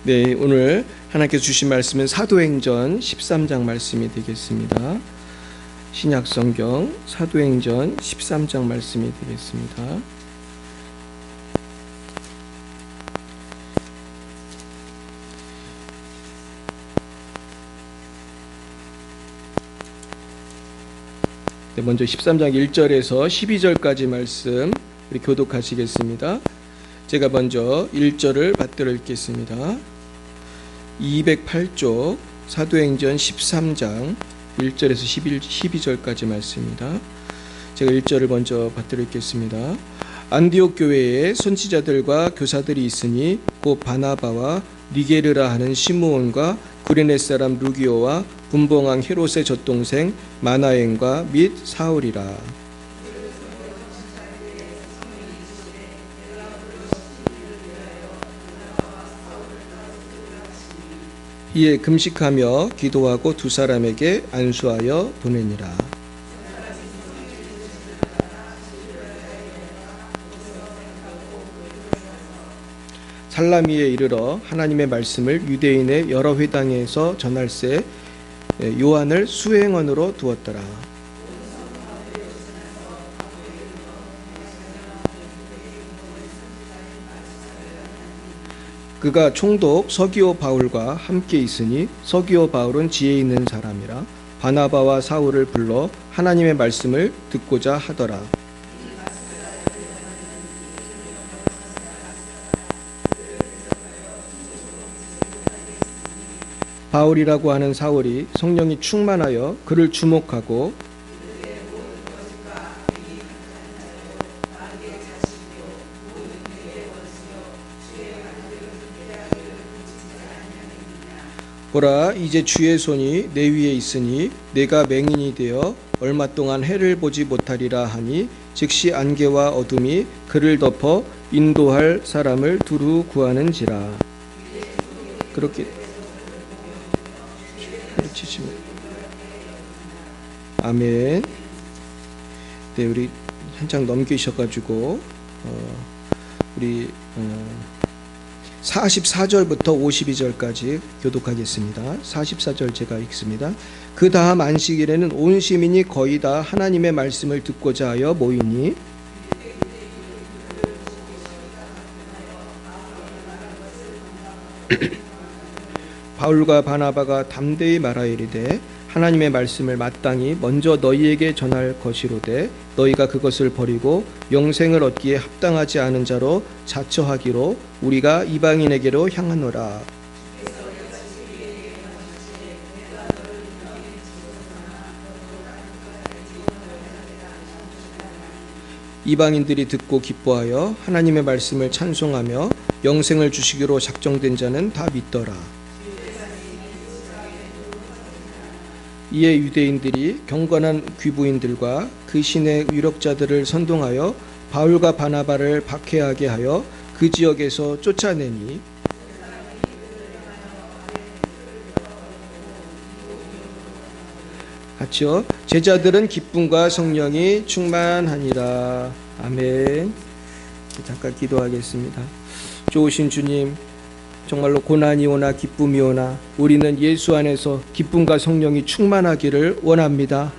네, 오늘 하나님께서 주신 말씀은 사도행전 13장 말씀이 되겠습니다. 신약성경 사도행전 13장 말씀이 되겠습니다. 네, 먼저 13장 1절에서 12절까지 말씀 우리 교독하시겠습니다. 제가 먼저 1절을 받들어 읽겠습니다. 208쪽 사도행전 13장 1절에서 12절까지 말씀입니다. 제가 1절을 먼저 받들어 읽겠습니다. 안디옥 교회에 선지자들과 교사들이 있으니 곧 바나바와 니게르라 하는 시므온과 구레네 사람 루기오와 분봉왕 헤롯의 젖동생 마나엔과 및 사울이라. 이에 금식하며 기도하고 두 사람에게 안수하여 보내니라. 살라미에 이르러 하나님의 말씀을 유대인의 여러 회당에서 전할세 요한을 수행원으로 두었더라. 그가 총독 서기오 바울과 함께 있으니 서기오 바울은 지혜 있는 사람이라 바나바와 사울을 불러 하나님의 말씀을 듣고자 하더라. 바울이라고 하는 사울이 성령이 충만하여 그를 주목하고 보라, 이제 주의 손이 내 위에 있으니 내가 맹인이 되어 얼마 동안 해를 보지 못하리라 하니 즉시 안개와 어둠이 그를 덮어 인도할 사람을 두루 구하는지라. 그렇게 가르치시면 아멘. 네, 우리 한장 넘기셔가지고 우리 44절부터 52절까지 교독하겠습니다. 44절 제가 읽습니다. 그 다음 안식일에는 온 시민이 거의 다 하나님의 말씀을 듣고자 하여 모이니 바울과 바나바가 담대히 말하이르되 하나님의 말씀을 마땅히 먼저 너희에게 전할 것이로되 너희가 그것을 버리고 영생을 얻기에 합당하지 않은 자로 자처하기로 우리가 이방인에게로 향하노라. 이방인들이 듣고 기뻐하여 하나님의 말씀을 찬송하며 영생을 주시기로 작정된 자는 다 믿더라. 이에 유대인들이 경건한 귀부인들과 그 신의 유력자들을 선동하여 바울과 바나바를 박해하게 하여 그 지역에서 쫓아내니 같이요. 제자들은 기쁨과 성령이 충만하니라. 아멘. 잠깐 기도하겠습니다. 좋으신 주님, 정말로 고난이 오나 기쁨이 오나 우리는 예수 안에서 기쁨과 성령이 충만하기를 원합니다.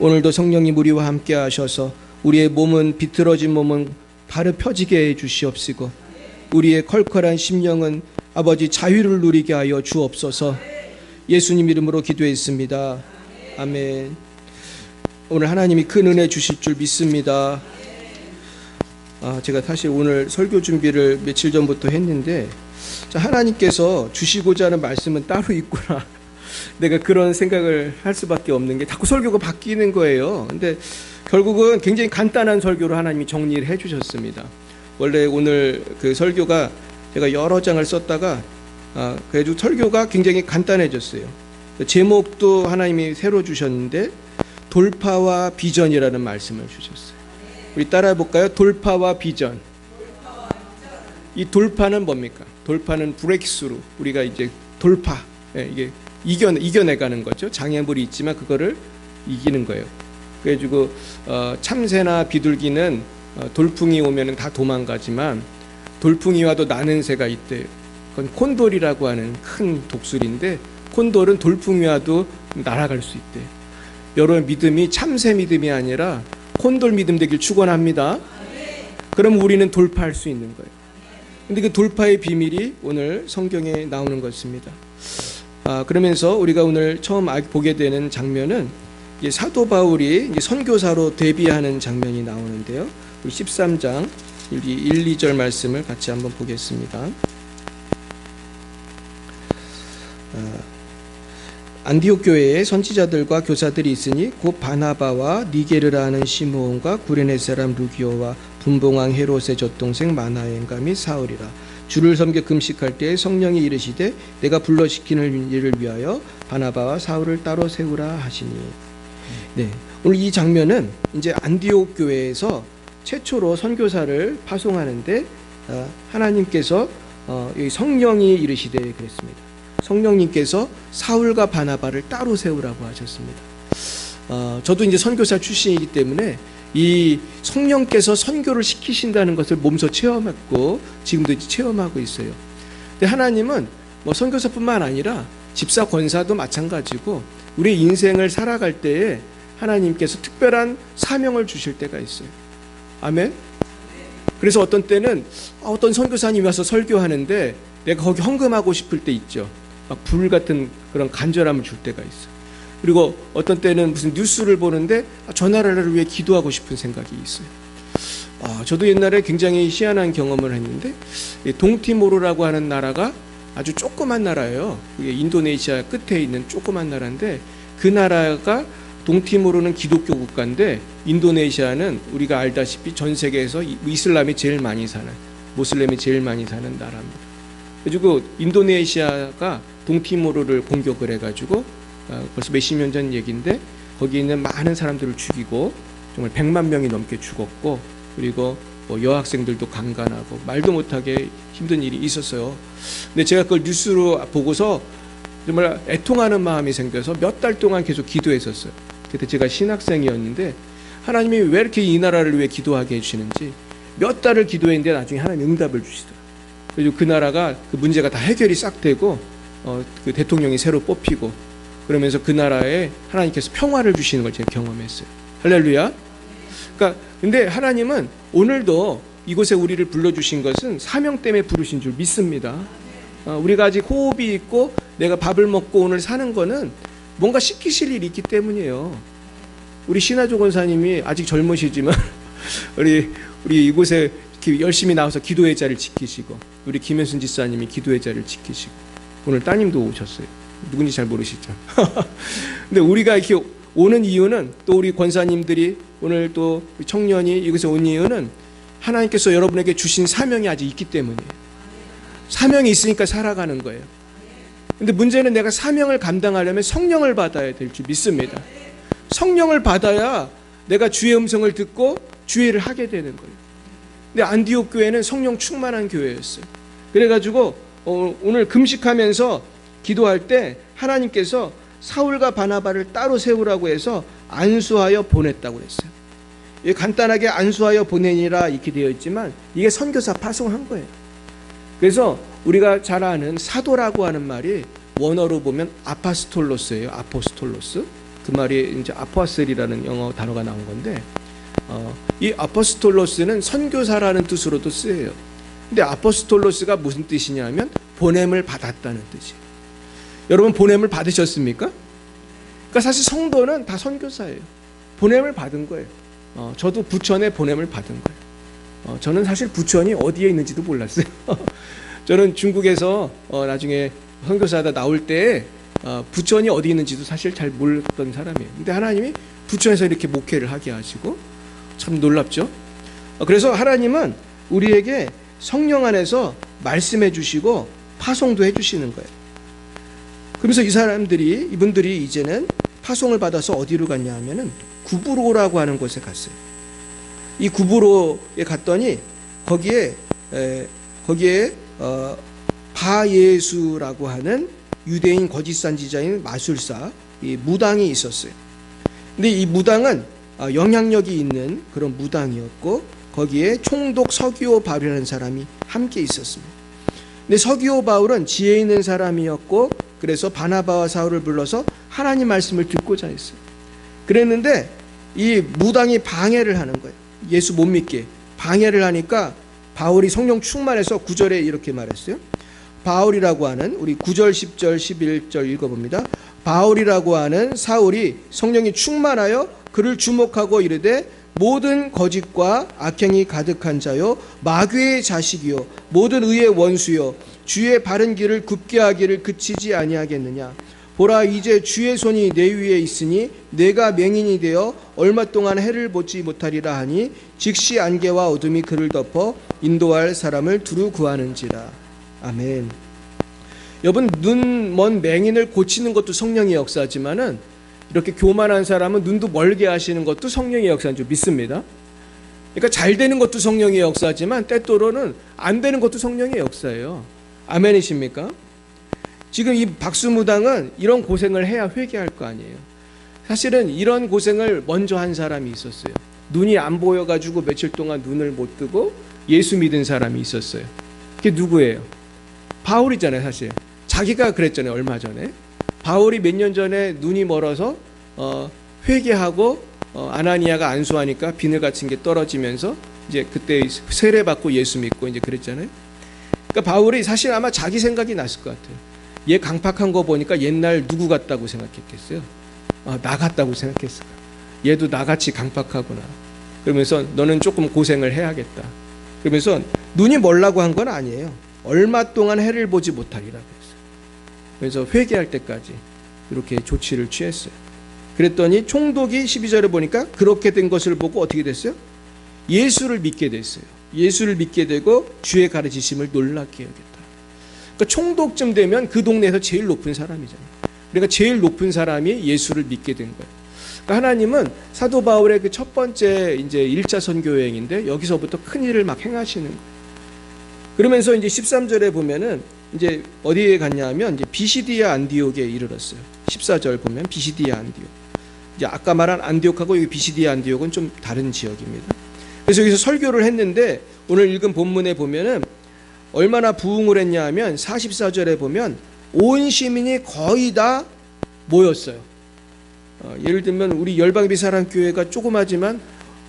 오늘도 성령님 우리와 함께 하셔서 우리의 몸은 비틀어진 몸은 바로 펴지게 해 주시옵시고 우리의 컬컬한 심령은 아버지 자유를 누리게 하여 주옵소서. 예수님 이름으로 기도했습니다. 아멘. 오늘 하나님이 큰 은혜 주실 줄 믿습니다. 제가 사실 오늘 설교 준비를 며칠 전부터 했는데 하나님께서 주시고자 하는 말씀은 따로 있구나. 내가 그런 생각을 할 수밖에 없는 게 자꾸 설교가 바뀌는 거예요. 근데 결국은 굉장히 간단한 설교로 하나님이 정리를 해주셨습니다. 원래 오늘 그 설교가 제가 여러 장을 썼다가 그래도 설교가 굉장히 간단해졌어요. 제목도 하나님이 새로 주셨는데 돌파와 비전이라는 말씀을 주셨어요. 우리 따라해 볼까요? 돌파와 비전. 이 돌파는 뭡니까? 돌파는 브레이크스루. 우리가 이제 돌파, 이게 이겨내가는 거죠. 장애물이 있지만 그거를 이기는 거예요. 그래가지고 참새나 비둘기는 돌풍이 오면은 다 도망가지만 돌풍이 와도 나는 새가 있대요. 그건 콘돌이라고 하는 큰 독수리인데 콘돌은 돌풍이 와도 날아갈 수 있대. 여러분 믿음이 참새 믿음이 아니라 콘돌 믿음 되길 축원합니다. 그럼 우리는 돌파할 수 있는 거예요. 근데 그 돌파의 비밀이 오늘 성경에 나오는 것입니다. 그러면서 우리가 오늘 처음 보게 되는 장면은 사도 바울이 선교사로 데뷔하는 장면이 나오는데요. 우리 13장 1, 2절 말씀을 같이 한번 보겠습니다. 안디옥 교회에 선지자들과 교사들이 있으니 곧 바나바와 니게르라 하는 시므온과 구레네 사람 루기오와 분봉왕 헤롯의 젖동생 마나엔가 및 사울이라. 주를 섬겨 금식할 때 성령이 이르시되 내가 불러시키는 일을 위하여 바나바와 사울을 따로 세우라 하시니. 네, 오늘 이 장면은 이제 안디옥 교회에서 최초로 선교사를 파송하는데 하나님께서 여기 성령이 이르시되 그랬습니다. 성령님께서 사울과 바나바를 따로 세우라고 하셨습니다. 저도 이제 선교사 출신이기 때문에 이 성령께서 선교를 시키신다는 것을 몸소 체험했고 지금도 체험하고 있어요. 근데 하나님은 뭐 선교사뿐만 아니라 집사 권사도 마찬가지고 우리 인생을 살아갈 때에 하나님께서 특별한 사명을 주실 때가 있어요. 아멘. 그래서 어떤 때는 어떤 선교사님이 와서 설교하는데 내가 거기 헌금하고 싶을 때 있죠. 막 불 같은 그런 간절함을 줄 때가 있어요. 그리고 어떤 때는 무슨 뉴스를 보는데 저 나라를 위해 기도하고 싶은 생각이 있어요. 저도 옛날에 굉장히 희한한 경험을 했는데 동티모르라고 하는 나라가 아주 조그만 나라예요. 그게 인도네시아 끝에 있는 조그만 나라인데 그 나라가 동티모르는 기독교 국가인데 인도네시아는 우리가 알다시피 전 세계에서 이슬람이 제일 많이 사는 모슬렘이 제일 많이 사는 나라입니다. 그리고 인도네시아가 동티모르를 공격을 해가지고 벌써 몇십 년 전 얘기인데 거기 있는 많은 사람들을 죽이고 정말 100만 명이 넘게 죽었고 그리고 뭐 여학생들도 강간하고 말도 못하게 힘든 일이 있었어요. 근데 제가 그걸 뉴스로 보고서 정말 애통하는 마음이 생겨서 몇 달 동안 계속 기도했었어요. 그때 제가 신학생이었는데 하나님이 왜 이렇게 이 나라를 위해 기도하게 해주시는지 몇 달을 기도했는데 나중에 하나님 응답을 주시더라고요. 그리고 그 나라가 그 문제가 다 해결이 싹 되고 그 대통령이 새로 뽑히고 그러면서 그 나라에 하나님께서 평화를 주시는 걸 제가 경험했어요. 할렐루야. 그러니까 근데 하나님은 오늘도 이곳에 우리를 불러주신 것은 사명 때문에 부르신 줄 믿습니다. 우리가 아직 호흡이 있고 내가 밥을 먹고 오늘 사는 거는 뭔가 시키실 일이 있기 때문이에요. 우리 신하조 권사님이 아직 젊으시지만 우리 이곳에 열심히 나와서 기도의 자리를 지키시고 우리 김현순 집사님이 기도의 자리를 지키시고 오늘 따님도 오셨어요. 누군지 잘 모르시죠? 근데 우리가 이렇게 오는 이유는 또 우리 권사님들이 오늘 또 청년이 이곳에 온 이유는 하나님께서 여러분에게 주신 사명이 아직 있기 때문이에요. 사명이 있으니까 살아가는 거예요. 근데 문제는 내가 사명을 감당하려면 성령을 받아야 될 줄 믿습니다. 성령을 받아야 내가 주의 음성을 듣고 주의 일을 하게 되는 거예요. 근데 안디옥 교회는 성령 충만한 교회였어요. 그래가지고 오늘 금식하면서 기도할 때 하나님께서 사울과 바나바를 따로 세우라고 해서 안수하여 보냈다고 했어요. 간단하게 안수하여 보내니라 이렇게 되어 있지만 이게 선교사 파송한 거예요. 그래서 우리가 잘 아는 사도라고 하는 말이 원어로 보면 아파스톨로스예요. 아포스톨로스. 그 말이 이제 아포스텔이라는 영어 단어가 나온 건데 이 아포스톨로스는 선교사라는 뜻으로도 쓰여요. 근데 아포스톨로스가 무슨 뜻이냐면 보냄을 받았다는 뜻이에요. 여러분 보냄을 받으셨습니까? 그러니까 사실 성도는 다 선교사예요. 보냄을 받은 거예요. 저도 부천에 보냄을 받은 거예요. 저는 사실 부천이 어디에 있는지도 몰랐어요. 저는 중국에서 나중에 선교사하다 나올 때 부천이 어디 있는지도 사실 잘 몰랐던 사람이에요. 근데 하나님이 부천에서 이렇게 목회를 하게 하시고 참 놀랍죠. 그래서 하나님은 우리에게 성령 안에서 말씀해 주시고 파송도 해 주시는 거예요. 그래서 이분들이 이제는 파송을 받아서 어디로 갔냐 하면은 구브로라고 하는 곳에 갔어요. 이 구브로에 갔더니 거기에 바예수라고 하는 유대인 거짓 선지자인 마술사 이 무당이 있었어요. 근데 이 무당은 영향력이 있는 그런 무당이었고 거기에 총독 서기오 바리라는 사람이 함께 있었습니다. 근데 서기오 바울은 지혜 있는 사람이었고 그래서 바나바와 사울을 불러서 하나님 말씀을 듣고자 했어요. 그랬는데 이 무당이 방해를 하는 거예요. 예수 못 믿게 방해를 하니까 바울이 성령 충만해서 9절에 이렇게 말했어요. 바울이라고 하는, 우리 9절 10절 11절 읽어봅니다. 바울이라고 하는 사울이 성령이 충만하여 그를 주목하고 이르되 모든 거짓과 악행이 가득한 자요 마귀의 자식이요 모든 의의 원수요 주의 바른 길을 굽게 하기를 그치지 아니하겠느냐. 보라, 이제 주의 손이 내 위에 있으니 내가 맹인이 되어 얼마 동안 해를 보지 못하리라 하니 즉시 안개와 어둠이 그를 덮어 인도할 사람을 두루 구하는지라. 아멘. 여러분, 눈 먼 맹인을 고치는 것도 성령의 역사지만은 이렇게 교만한 사람은 눈도 멀게 하시는 것도 성령의 역사인 줄 믿습니다. 그러니까 잘 되는 것도 성령의 역사지만 때때로는 안 되는 것도 성령의 역사예요. 아멘이십니까? 지금 이 박수무당은 이런 고생을 해야 회개할 거 아니에요. 사실은 이런 고생을 먼저 한 사람이 있었어요. 눈이 안 보여가지고 며칠 동안 눈을 못 뜨고 예수 믿은 사람이 있었어요. 그게 누구예요? 바울이잖아요. 사실 자기가 그랬잖아요. 얼마 전에 바울이 몇 년 전에 눈이 멀어서 회개하고 아나니아가 안수하니까 비늘 같은 게 떨어지면서 이제 그때 세례 받고 예수 믿고 이제 그랬잖아요. 그러니까 바울이 사실 아마 자기 생각이 났을 것 같아요. 얘 강팍한 거 보니까 옛날 누구 같다고 생각했겠어요? 나 같다고 생각했어요. 얘도 나같이 강팍하구나. 그러면서 너는 조금 고생을 해야겠다. 그러면서 눈이 멀라고 한 건 아니에요. 얼마 동안 해를 보지 못하리라 그랬어요. 그래서 회개할 때까지 이렇게 조치를 취했어요. 그랬더니 총독이 12절에 보니까 그렇게 된 것을 보고 어떻게 됐어요? 예수를 믿게 됐어요. 예수를 믿게 되고 주의 가르치심을 놀랍게 여겼다. 그러니까 총독쯤 되면 그 동네에서 제일 높은 사람이잖아요. 그러니까 제일 높은 사람이 예수를 믿게 된 거예요. 그러니까 하나님은 사도 바울의 그 첫 번째 이제 1차 선교 여행인데 여기서부터 큰 일을 막 행하시는 거예요. 그러면서 이제 13절에 보면은 이제 어디에 갔냐면 이제 비시디아 안디옥에 이르렀어요. 14절 보면 비시디아 안디옥. 이제 아까 말한 안디옥하고 여기 비시디아 안디옥은 좀 다른 지역입니다. 그래서 여기서 설교를 했는데 오늘 읽은 본문에 보면은 얼마나 부흥을 했냐 하면 44절에 보면 온 시민이 거의 다 모였어요. 예를 들면 우리 열방비 사랑교회가 조그마지만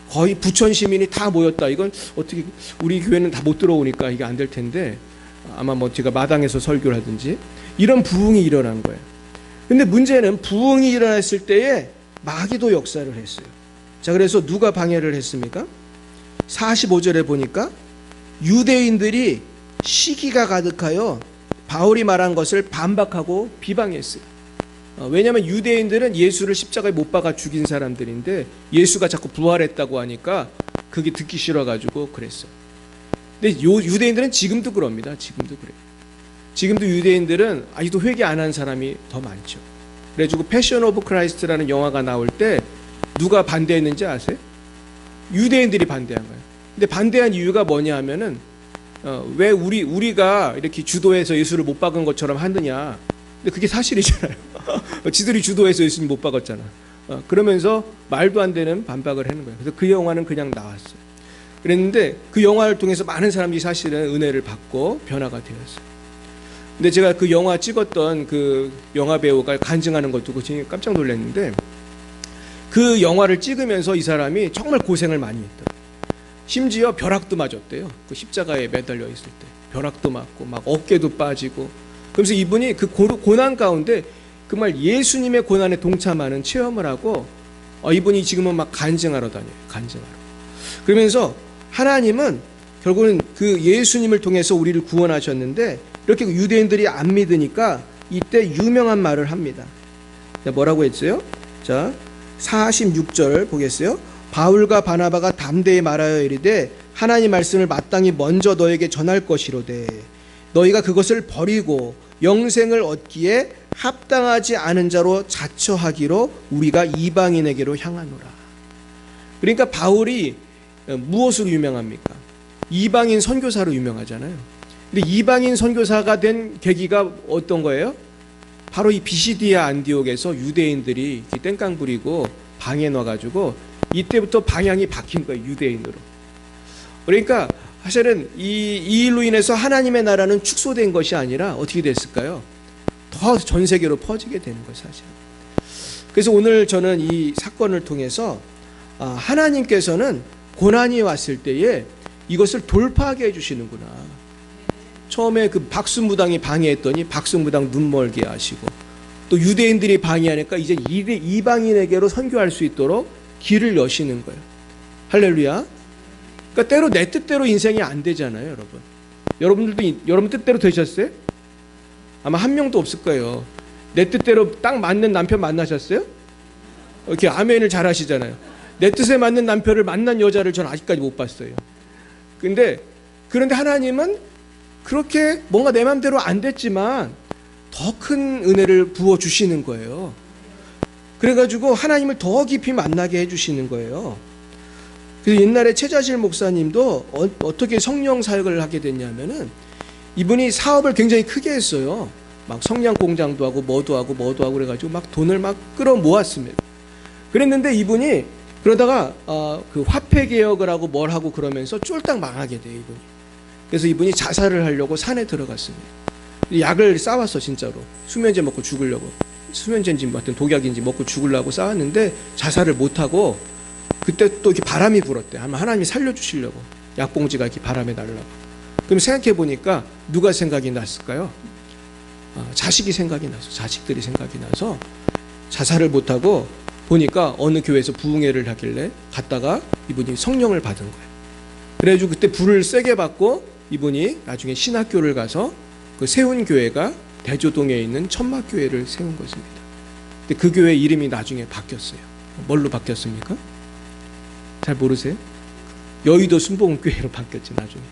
거의 부천 시민이 다 모였다. 이건 어떻게 우리 교회는 다 못 들어오니까 이게 안 될 텐데 아마 뭐 제가 마당에서 설교를 하든지 이런 부흥이 일어난 거예요. 근데 문제는 부흥이 일어났을 때에 마귀도 역사를 했어요. 자, 그래서 누가 방해를 했습니까? 45절에 보니까 유대인들이 시기가 가득하여 바울이 말한 것을 반박하고 비방했어요. 왜냐하면 유대인들은 예수를 십자가에 못 박아 죽인 사람들인데 예수가 자꾸 부활했다고 하니까 그게 듣기 싫어가지고 그랬어요. 근데 유대인들은 지금도 그럽니다. 지금도 그래요. 지금도 유대인들은 아직도 회개 안 한 사람이 더 많죠. 그래가지고 패션 오브 크라이스트라는 영화가 나올 때 누가 반대했는지 아세요? 유대인들이 반대한 거예요. 근데 반대한 이유가 뭐냐 하면은 왜 우리가 이렇게 주도해서 예수를 못 박은 것처럼 하느냐. 근데 그게 사실이잖아요. 지들이 주도해서 예수님 못 박았잖아. 그러면서 말도 안 되는 반박을 하는 거예요. 그래서 그 영화는 그냥 나왔어요. 그랬는데 그 영화를 통해서 많은 사람들이 사실은 은혜를 받고 변화가 되었어요. 근데 제가 그 영화 찍었던 그 영화 배우가 간증하는 걸 두고 진짜 깜짝 놀랐는데 그 영화를 찍으면서 이 사람이 정말 고생을 많이 했더라고요. 심지어 벼락도 맞았대요. 그 십자가에 매달려 있을 때 벼락도 맞고 막 어깨도 빠지고. 그러면서 이분이 그 고난 가운데 정말 예수님의 고난에 동참하는 체험을 하고 이분이 지금은 막 간증하러 다녀요. 간증하러. 그러면서 하나님은 결국은 그 예수님을 통해서 우리를 구원하셨는데 이렇게 유대인들이 안 믿으니까 이때 유명한 말을 합니다. 뭐라고 했어요? 자, 46절 보겠어요. 바울과 바나바가 담대히 말하여 이르되 하나님 말씀을 마땅히 먼저 너에게 전할 것이로되 너희가 그것을 버리고 영생을 얻기에 합당하지 않은 자로 자처하기로 우리가 이방인에게로 향하노라. 그러니까 바울이 무엇으로 유명합니까? 이방인 선교사로 유명하잖아요. 근데 이방인 선교사가 된 계기가 어떤 거예요? 바로 이 비시디아 안디옥에서 유대인들이 땡깡 부리고 방해 놔가지고 이때부터 방향이 바뀐 거예요. 유대인으로. 그러니까 사실은 이 일로 인해서 하나님의 나라는 축소된 것이 아니라 어떻게 됐을까요? 더 전 세계로 퍼지게 되는 것이 사실. 그래서 오늘 저는 이 사건을 통해서 하나님께서는 고난이 왔을 때에 이것을 돌파하게 해주시는구나. 처음에 그 박수무당이 방해했더니 박수무당 눈멀게 하시고, 또 유대인들이 방해하니까 이제 이방인에게로 선교할 수 있도록 길을 여시는 거예요. 할렐루야. 그러니까 때로 내 뜻대로 인생이 안 되잖아요, 여러분. 여러분들도 여러분 뜻대로 되셨어요? 아마 한 명도 없을 거예요. 내 뜻대로 딱 맞는 남편 만나셨어요? 이렇게 아멘을 잘 하시잖아요. 내 뜻에 맞는 남편을 만난 여자를 저는 아직까지 못 봤어요. 그런데 하나님은 그렇게 뭔가 내 마음대로 안 됐지만 더 큰 은혜를 부어주시는 거예요. 그래가지고 하나님을 더 깊이 만나게 해주시는 거예요. 그래서 옛날에 최자실 목사님도 어떻게 성령 사역을 하게 됐냐면은, 이분이 사업을 굉장히 크게 했어요. 막 성냥 공장도 하고 뭐도 하고 그래가지고 막 돈을 막 끌어 모았습니다. 그랬는데 이분이 그러다가 그 화폐 개혁을 하고 뭘 하고 그러면서 쫄딱 망하게 돼요, 이분이. 그래서 이분이 자살을 하려고 산에 들어갔습니다. 약을 싸왔어, 진짜로. 수면제 먹고 죽으려고. 수면제인지 하여튼 독약인지 먹고 죽으려고 싸웠는데 자살을 못하고, 그때 또 이렇게 바람이 불었대. 아마 하나님이 살려주시려고. 약봉지가 이렇게 바람에 날라고. 그럼 생각해 보니까 누가 생각이 났을까요? 자식이 생각이 나서, 자식들이 생각이 나서 자살을 못하고 보니까 어느 교회에서 부흥회를 하길래 갔다가 이분이 성령을 받은 거예요. 그래가지고 그때 불을 세게 받고 이분이 나중에 신학교를 가서 그 세운 교회가 대조동에 있는 천막교회를 세운 것입니다. 근데 그 교회 이름이 나중에 바뀌었어요. 뭘로 바뀌었습니까? 잘 모르세요? 여의도 순복음교회로 바뀌었지, 나중에.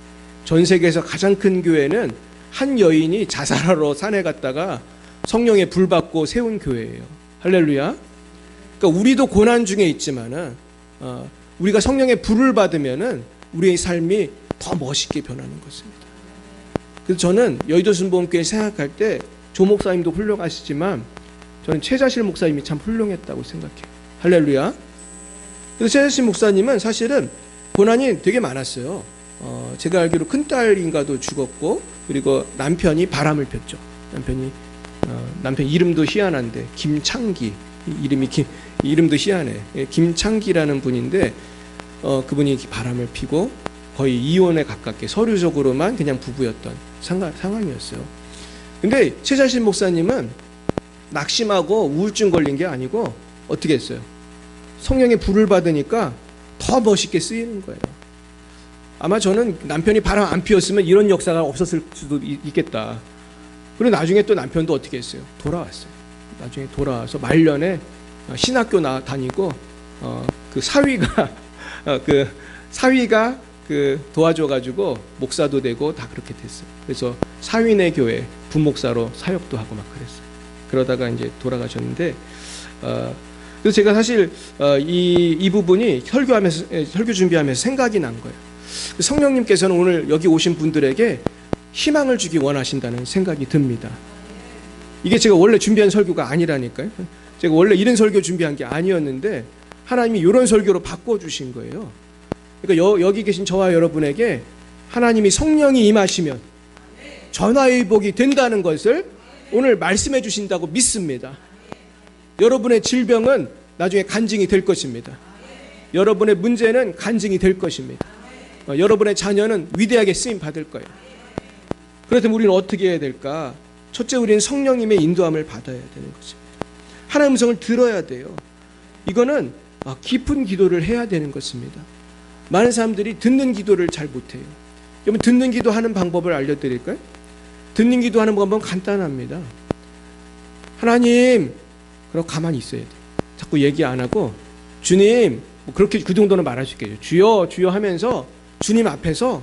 전 세계에서 가장 큰 교회는 한 여인이 자살하러 산에 갔다가 성령의 불 받고 세운 교회예요. 할렐루야. 그러니까 우리도 고난 중에 있지만은 우리가 성령의 불을 받으면은 우리의 삶이 더 멋있게 변하는 것입니다. 그래서 저는 여의도 순복음교회 생각할 때 조 목사님도 훌륭하시지만 저는 최자실 목사님이 참 훌륭했다고 생각해요. 할렐루야. 그래서 최자실 목사님은 사실은 고난이 되게 많았어요. 제가 알기로 큰딸인가도 죽었고, 그리고 남편이 바람을 폈죠. 남편 이름도 희한한데 김창기, 이름도 희한해. 김창기라는 분인데 그분이 바람을 피고 거의 이혼에 가깝게 서류적으로만 그냥 부부였던 상황이었어요. 근데 최자실 목사님은 낙심하고 우울증 걸린 게 아니고 어떻게 했어요? 성령의 불을 받으니까 더 멋있게 쓰이는 거예요. 아마 저는 남편이 바람 안 피웠으면 이런 역사가 없었을 수도 있겠다. 그리고 나중에 또 남편도 어떻게 했어요? 돌아왔어요. 나중에 돌아와서 말년에 신학교 다니고 그 사위가 도와줘가지고 목사도 되고 다 그렇게 됐어요. 그래서 사위네 교회 부목사로 사역도 하고 막 그랬어요. 그러다가 이제 돌아가셨는데, 그래서 제가 사실 이 부분이 설교 준비하면서 생각이 난 거예요. 성령님께서는 오늘 여기 오신 분들에게 희망을 주기 원하신다는 생각이 듭니다. 이게 제가 원래 준비한 설교가 아니라니까요. 제가 원래 이런 설교 준비한 게 아니었는데 하나님이 이런 설교로 바꿔주신 거예요. 그러니까 여기 계신 저와 여러분에게 하나님이 성령이 임하시면 전화위복이 된다는 것을 오늘 말씀해 주신다고 믿습니다. 여러분의 질병은 나중에 간증이 될 것입니다. 여러분의 문제는 간증이 될 것입니다. 여러분의 자녀는 위대하게 쓰임 받을 거예요. 그렇다면 우리는 어떻게 해야 될까? 첫째, 우리는 성령님의 인도함을 받아야 되는 것입니다. 하나님의 음성을 들어야 돼요. 이거는 깊은 기도를 해야 되는 것입니다. 많은 사람들이 듣는 기도를 잘 못해요. 여러분, 듣는 기도하는 방법을 알려드릴까요? 듣는 기도하는 방법은 간단합니다. 하나님, 그러고 가만히 있어야 돼요. 자꾸 얘기 안 하고 주님, 그렇게 그 정도는 말할 수 있겠죠. 주여 주여 하면서 주님 앞에서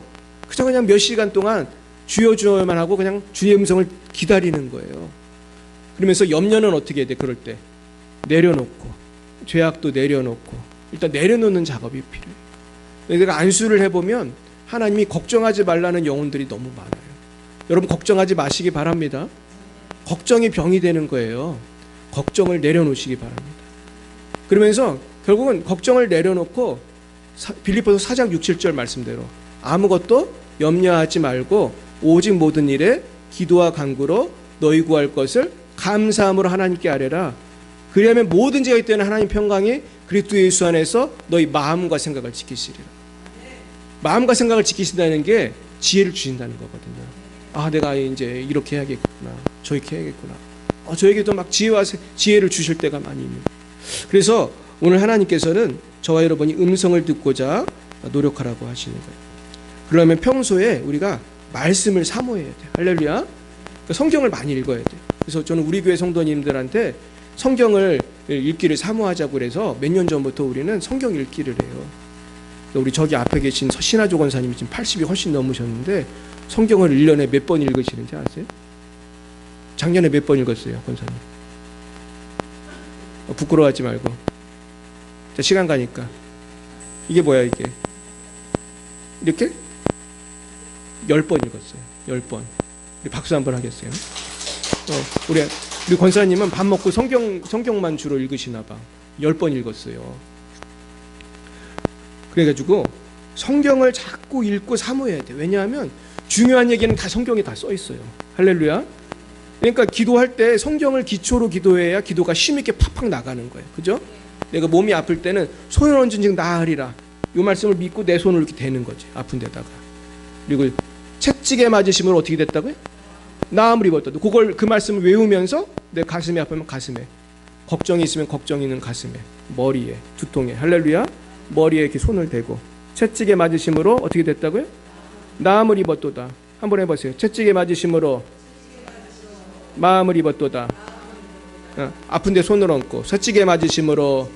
그냥 몇 시간 동안 주여 주여만 하고 그냥 주의 음성을 기다리는 거예요. 그러면서 염려는 어떻게 해야 돼? 그럴 때 내려놓고, 죄악도 내려놓고, 일단 내려놓는 작업이 필요해요. 내가 안수를 해보면 하나님이 걱정하지 말라는 영혼들이 너무 많아요. 여러분, 걱정하지 마시기 바랍니다. 걱정이 병이 되는 거예요. 걱정을 내려놓으시기 바랍니다. 그러면서 결국은 걱정을 내려놓고 빌립보서 4장 6, 7절 말씀대로 아무것도 염려하지 말고 오직 모든 일에 기도와 간구로 너희 구할 것을 감사함으로 하나님께 아뢰라. 그리하면 모든 죄가 있다는 하나님 평강이 그리스도 예수 안에서 너희 마음과 생각을 지키시리라. 마음과 생각을 지키신다는 게 지혜를 주신다는 거거든요. 아, 내가 이제 이렇게 해야겠구나, 저렇게 해야겠구나. 저에게도 막 지혜를 주실 때가 많이 있습니다. 그래서 오늘 하나님께서는 저와 여러분이 음성을 듣고자 노력하라고 하시는 거예요. 그러면 평소에 우리가 말씀을 사모해야 돼요. 할렐루야. 성경을 많이 읽어야 돼요. 그래서 저는 우리 교회 성도님들한테 성경을 읽기를 사모하자고 그래서 몇 년 전부터 우리는 성경 읽기를 해요. 우리 저기 앞에 계신 신하조 권사님이 지금 80이 훨씬 넘으셨는데 성경을 1년에 몇 번 읽으시는지 아세요? 작년에 몇 번 읽었어요, 권사님? 부끄러워하지 말고. 자, 시간 가니까. 이게 뭐야, 이게? 이렇게? 10번 읽었어요. 10번. 우리 박수 한번 하겠어요? 우리 권사님은 밥 먹고 성경만 주로 읽으시나 봐. 10번 읽었어요. 그래가지고 성경을 자꾸 읽고 사모해야 돼. 왜냐하면 중요한 얘기는 다 성경에 다 써 있어요. 할렐루야. 그러니까 기도할 때 성경을 기초로 기도해야 기도가 힘있게 팍팍 나가는 거예요. 그죠? 내가 몸이 아플 때는 손을 얹은 즉 나으리라. 이 말씀을 믿고 내 손을 이렇게 대는 거지. 아픈 데다가. 그리고 채찍에 맞으심으로 어떻게 됐다고요? 나음을 입었다. 그 말씀을 외우면서 내 가슴이 아프면 가슴에, 걱정이 있으면 걱정이 있는 가슴에, 머리에, 두통에. 할렐루야. 머리에 이렇게 손을 대고 채찍에 맞으심으로 어떻게 됐다고요? 나음을 입었도다. 한번 해보세요. 채찍에 맞으심으로 마음을 입었도다. 아픈데 손을 얹고 채찍에 맞으심으로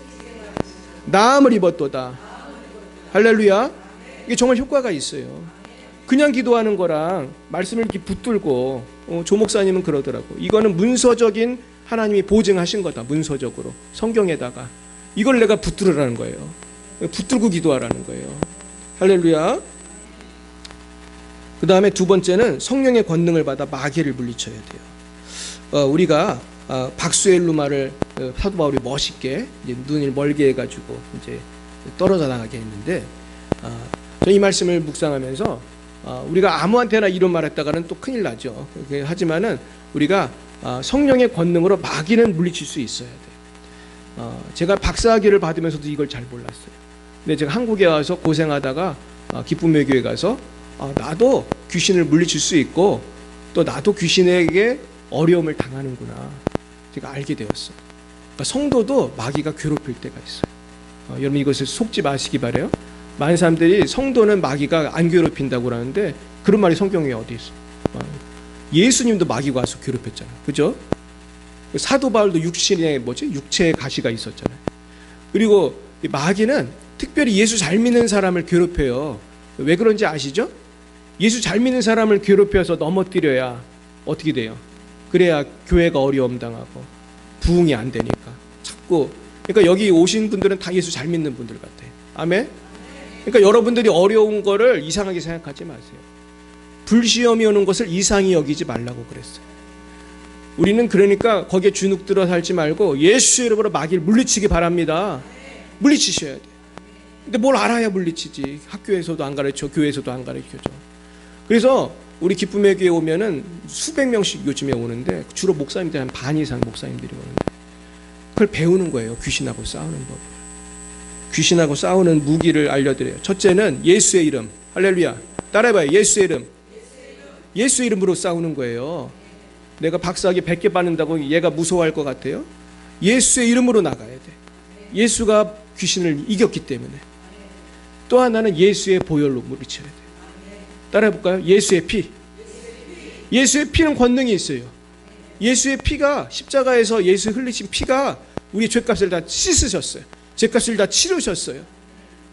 나음을 입었도다. 할렐루야. 이게 정말 효과가 있어요. 그냥 기도하는 거랑 말씀을 이렇게 붙들고 조 목사님은 그러더라고. 이거는 문서적인 하나님이 보증하신 거다. 문서적으로 성경에다가 이걸 내가 붙들으라는 거예요. 붙들고 기도하라는 거예요. 할렐루야. 그 다음에 두 번째는 성령의 권능을 받아 마귀를 물리쳐야 돼요. 우리가 박수엘루마를 사도 바울이 멋있게 이제 눈을 멀게 해가지고 이제 떨어져 나가게 했는데, 저 이 말씀을 묵상하면서 우리가 아무한테나 이런 말했다가는 또 큰일 나죠. 하지만은 우리가 성령의 권능으로 마귀는 물리칠 수 있어야 돼요. 제가 박사학위를 받으면서도 이걸 잘 몰랐어요. 근데 제가 한국에 와서 고생하다가 기쁨의 교회 가서 나도 귀신을 물리칠 수 있고 또 나도 귀신에게 어려움을 당하는구나, 제가 알게 되었어요. 그러니까 성도도 마귀가 괴롭힐 때가 있어요. 여러분 이것을 속지 마시기 바래요. 많은 사람들이 성도는 마귀가 안 괴롭힌다고 그러는데 그런 말이 성경에 어디 있어? 예수님도 마귀가 와서 괴롭혔잖아요. 그죠? 사도 바울도 육체에 가시가 있었잖아요. 그리고 마귀는 특별히 예수 잘 믿는 사람을 괴롭혀요. 왜 그런지 아시죠? 예수 잘 믿는 사람을 괴롭혀서 넘어뜨려야 어떻게 돼요? 그래야 교회가 어려움 당하고 부흥이 안 되니까 자꾸. 그러니까 여기 오신 분들은 다 예수 잘 믿는 분들 같아요. 아멘. 그러니까 여러분들이 어려운 거를 이상하게 생각하지 마세요. 불시험이 오는 것을 이상히 여기지 말라고 그랬어요. 우리는 그러니까 거기에 주눅들어 살지 말고 예수의 이름으로 마귀를 물리치기 바랍니다. 물리치셔야 돼요. 근데 뭘 알아야 물리치지. 학교에서도 안 가르쳐, 교회에서도 안 가르쳐줘. 그래서 우리 기쁨의 교회 오면은 수백 명씩 요즘에 오는데 주로 목사님들 한 반 이상 목사님들이 오는데 그걸 배우는 거예요. 귀신하고 싸우는 법. 귀신하고 싸우는 무기를 알려드려요. 첫째는 예수의 이름. 할렐루야. 따라해봐요. 예수의 이름. 예수의 이름으로 싸우는 거예요. 내가 박사학위 100개 받는다고 얘가 무서워할 것 같아요? 예수의 이름으로 나가야 돼. 예수가 귀신을 이겼기 때문에. 또 하나는 예수의 보혈로 물리쳐야 돼. 따라해볼까요? 예수의 피. 예수의 피는 권능이 있어요. 예수의 피가 십자가에서 예수 흘리신 피가 우리 죄값을 다 씻으셨어요. 죄값을 다 치르셨어요.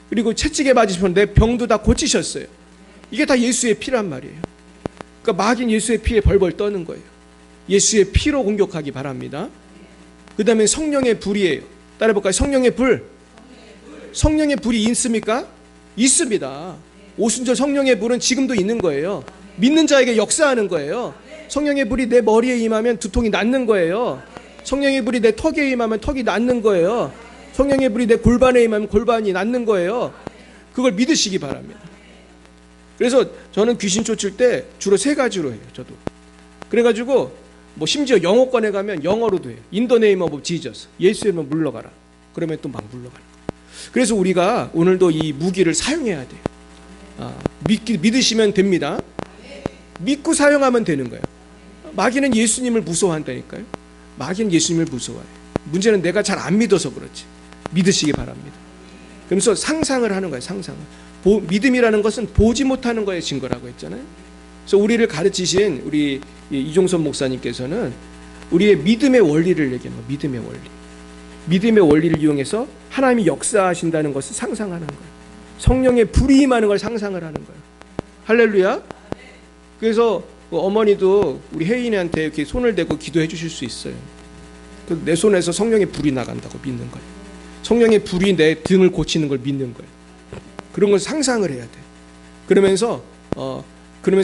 그리고 채찍에 맞으시면 내 병도 다 고치셨어요. 이게 다 예수의 피란 말이에요. 그러니까 마귀는 예수의 피에 벌벌 떠는 거예요. 예수의 피로 공격하기 바랍니다. 그 다음에 성령의 불이에요. 따라해볼까요? 성령의 불. 성령의 불이 있습니까? 있습니다. 오순절 성령의 불은 지금도 있는 거예요. 믿는 자에게 역사하는 거예요. 성령의 불이 내 머리에 임하면 두통이 낫는 거예요. 성령의 불이 내 턱에 임하면 턱이 낫는 거예요. 성령의 불이 내 골반에 임하면 골반이 낫는 거예요. 그걸 믿으시기 바랍니다. 그래서 저는 귀신 쫓을 때 주로 3가지로 해요. 저도. 그래가지고 뭐 심지어 영어권에 가면 영어로도 해요. In the name of Jesus. 예수의 이름으로 물러가라. 그러면 또 막 물러가는 거예요. 그래서 우리가 오늘도 이 무기를 사용해야 돼요. 믿으시면 됩니다. 믿고 사용하면 되는 거예요. 마귀는 예수님을 무서워한다니까요. 마귀는 예수님을 무서워해요. 문제는 내가 잘 안 믿어서 그렇지. 믿으시기 바랍니다. 그러면서 상상을 하는 거예요. 상상을. 믿음이라는 것은 보지 못하는 거에 증거라고 했잖아요. 그래서 우리를 가르치신 우리 이종선 목사님께서는 우리의 믿음의 원리를 얘기하는 거예요. 믿음의 원리. 믿음의 원리를 이용해서 하나님이 역사하신다는 것을 상상하는 거예요. 성령의 불이 임하는 걸 상상을 하는 거예요. 할렐루야. 그래서 어머니도 우리 혜인이한테 이렇게 손을 대고 기도해 주실 수 있어요. 내 손에서 성령의 불이 나간다고 믿는 거예요. 성령의 불이 내 등을 고치는 걸 믿는 거예요. 그런 걸 상상을 해야 돼. 그러면서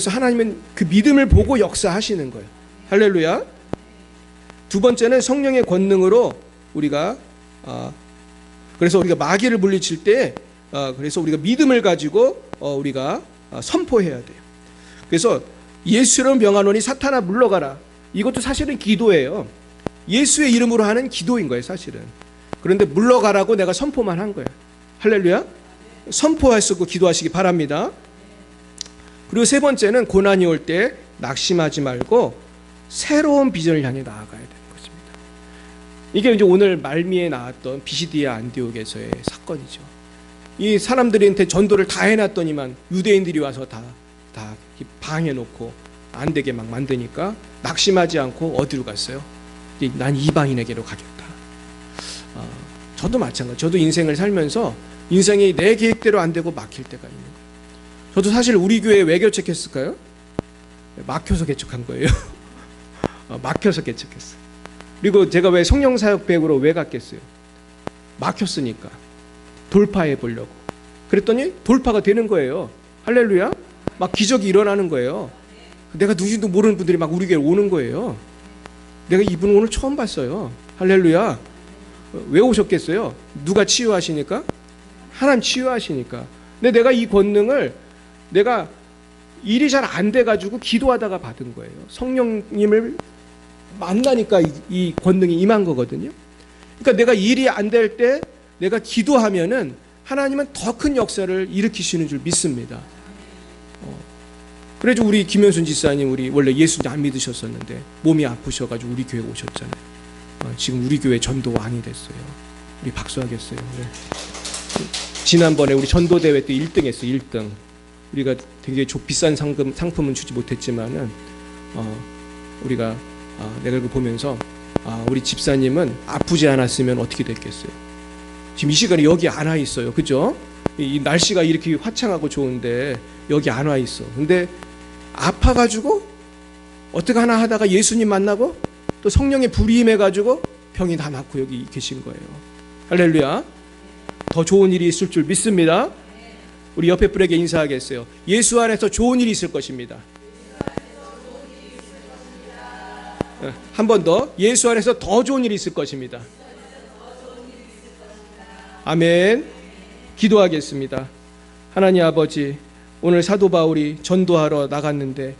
하나님은 그 믿음을 보고 역사하시는 거예요. 할렐루야. 2번째는 성령의 권능으로 우리가 그래서 우리가 마귀를 물리칠 때 그래서 우리가 믿음을 가지고 우리가 선포해야 돼요. 그래서 예수로 명하노니 사탄아 물러가라. 이것도 사실은 기도예요. 예수의 이름으로 하는 기도인 거예요, 사실은. 그런데 물러가라고 내가 선포만 한 거예요. 할렐루야. 선포하시고 기도하시기 바랍니다. 그리고 3번째는 고난이 올 때 낙심하지 말고 새로운 비전을 향해 나아가야 되는 것입니다. 이게 이제 오늘 말미에 나왔던 비시디아 안디옥에서의 사건이죠. 이 사람들한테 전도를 다 해놨더니만 유대인들이 와서 다 방해놓고 안 되게 막 만드니까 낙심하지 않고 어디로 갔어요? 난 이방인에게로 가겠다. 저도 마찬가지. 저도 인생을 살면서 인생이 내 계획대로 안 되고 막힐 때가 있는 거예요. 저도 사실 우리 교회에 왜 개척했을까요? 막혀서 개척한 거예요. 막혀서 개척했어요. 그리고 제가 왜 성령사역배우로 왜 갔겠어요? 막혔으니까 돌파해 보려고. 그랬더니 돌파가 되는 거예요. 할렐루야. 막 기적이 일어나는 거예요. 내가 누군지도 모르는 분들이 막 우리 교회에 오는 거예요. 내가 이분 오늘 처음 봤어요. 할렐루야. 왜 오셨겠어요? 누가 치유하시니까? 하나님 치유하시니까. 근데 내가 이 권능을 내가 일이 잘 안 돼가지고 기도하다가 받은 거예요. 성령님을 만나니까 이 권능이 임한 거거든요. 그러니까 내가 일이 안 될 때 내가 기도하면은 하나님은 더 큰 역사를 일으키시는 줄 믿습니다. 그래서 우리 김현순 지사님 우리 원래 예수님 안 믿으셨었는데 몸이 아프셔가지고 우리 교회 오셨잖아요. 지금 우리 교회 전도 왕이 됐어요. 우리 박수하겠어요. 네. 지난번에 우리 전도대회 때 1등 했어요. 1등. 우리가 되게 비싼 상품은 주지 못했지만은 우리가 내가 이거 보면서 우리 집사님은 아프지 않았으면 어떻게 됐겠어요. 지금 이 시간에 여기 안 와 있어요. 그죠? 이 날씨가 이렇게 화창하고 좋은데 여기 안 와 있어. 근데 아파가지고 어떻게 하나 하다가 예수님 만나고 또 성령의 불이 임해가지고 병이 다 낫고 여기 계신 거예요. 할렐루야. 더 좋은 일이 있을 줄 믿습니다. 우리 옆에 분에게 인사하겠어요. 예수 안에서 좋은 일이 있을 것입니다. 한 번 더. 예수 안에서 더 좋은 일이 있을 것입니다. 아멘. 기도하겠습니다. 하나님 아버지, 오늘 사도 바울이 전도하러 나갔는데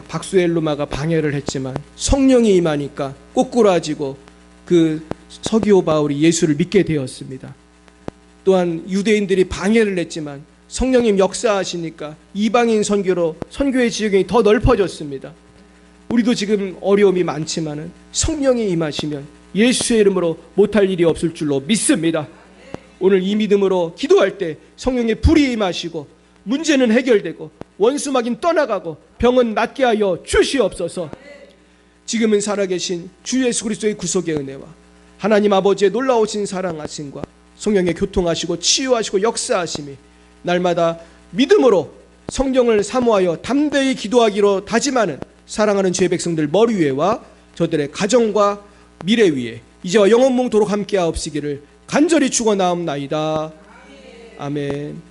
박수엘루마가 방해를 했지만 성령이 임하니까 꼬꾸라지고 그 서기오 바울이 예수를 믿게 되었습니다. 또한 유대인들이 방해를 했지만 성령님 역사하시니까 이방인 선교로 선교의 지역이 더 넓어졌습니다. 우리도 지금 어려움이 많지만은 성령이 임하시면 예수의 이름으로 못할 일이 없을 줄로 믿습니다. 오늘 이 믿음으로 기도할 때 성령의 불이 임하시고 문제는 해결되고 원수마귀는 떠나가고 병은 낫게 하여 주시옵소서. 지금은 살아계신 주 예수 그리스도의 구속의 은혜와 하나님 아버지의 놀라우신 사랑하심과 성령의 교통하시고 치유하시고 역사하심이 날마다 믿음으로 성령을 사모하여 담대히 기도하기로 다짐하는 사랑하는 주의 백성들 머리 위에와 저들의 가정과 미래 위에 이제와 영원몽도록 함께하옵시기를 간절히 축원하옵나이다. 아멘.